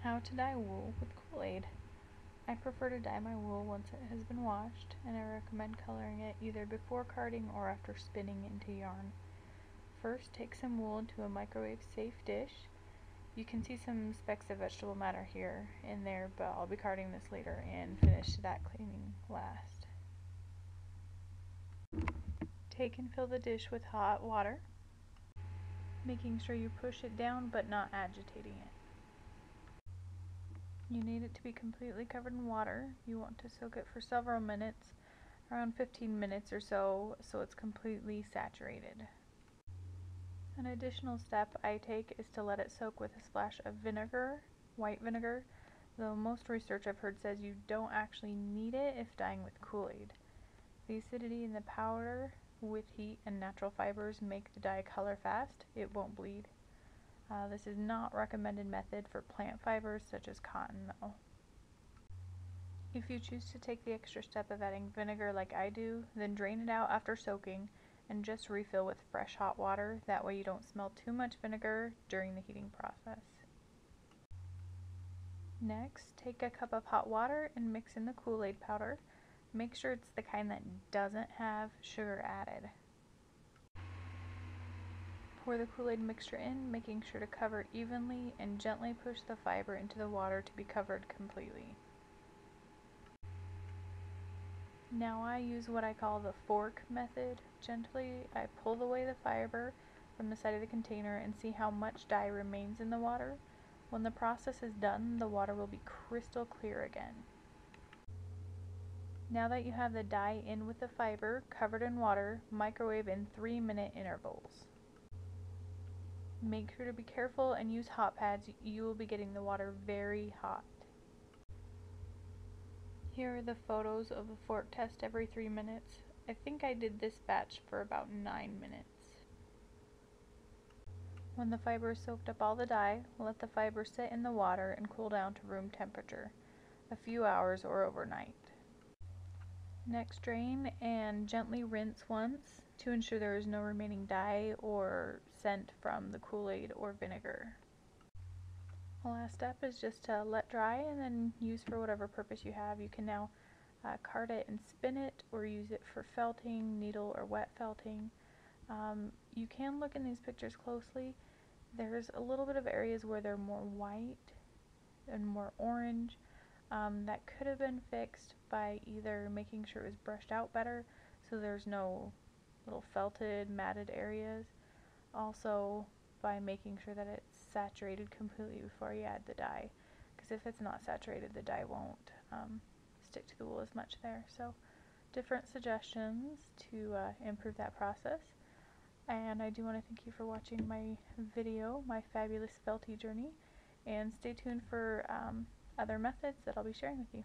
How to dye wool with Kool-Aid. I prefer to dye my wool once it has been washed, and I recommend coloring it either before carding or after spinning into yarn. First, take some wool into a microwave-safe dish. You can see some specks of vegetable matter here and there, but I'll be carding this later and finish that cleaning last. Take and fill the dish with hot water, making sure you push it down but not agitating it. You need it to be completely covered in water. You want to soak it for several minutes, around 15 minutes or so it's completely saturated. An additional step I take is to let it soak with a splash of vinegar, white vinegar, though most research I've heard says you don't actually need it if dyeing with Kool-Aid. The acidity in the powder with heat and natural fibers make the dye color fast. It won't bleed. This is not recommended method for plant fibers such as cotton though. If you choose to take the extra step of adding vinegar like I do, then drain it out after soaking and just refill with fresh hot water. That way you don't smell too much vinegar during the heating process. Next, take a cup of hot water and mix in the Kool-Aid powder. Make sure it's the kind that doesn't have sugar added. Pour the Kool-Aid mixture in, making sure to cover evenly and gently push the fiber into the water to be covered completely. Now I use what I call the fork method. Gently, I pull away the fiber from the side of the container and see how much dye remains in the water. When the process is done, the water will be crystal clear again. Now that you have the dye in with the fiber, covered in water, microwave in 3-minute intervals. Make sure to be careful and use hot pads. You will be getting the water very hot. Here are the photos of the fork test every 3 minutes. I think I did this batch for about 9 minutes. When the fiber has soaked up all the dye, let the fiber sit in the water and cool down to room temperature, a few hours or overnight. Next, drain and gently rinse once to ensure there is no remaining dye or scent from the Kool-Aid or vinegar. The last step is just to let dry and then use for whatever purpose you have. You can now card it and spin it, or use it for felting, needle or wet felting. You can look in these pictures closely. There's a little bit of areas where they're more white and more orange. That could have been fixed by either making sure it was brushed out better so there's no little felted, matted areas. Also by making sure that it's saturated completely before you add the dye, because if it's not saturated, the dye won't stick to the wool as much there. So different suggestions to improve that process. And I do want to thank you for watching my video, my fabulous Felty journey, and stay tuned for other methods that I'll be sharing with you.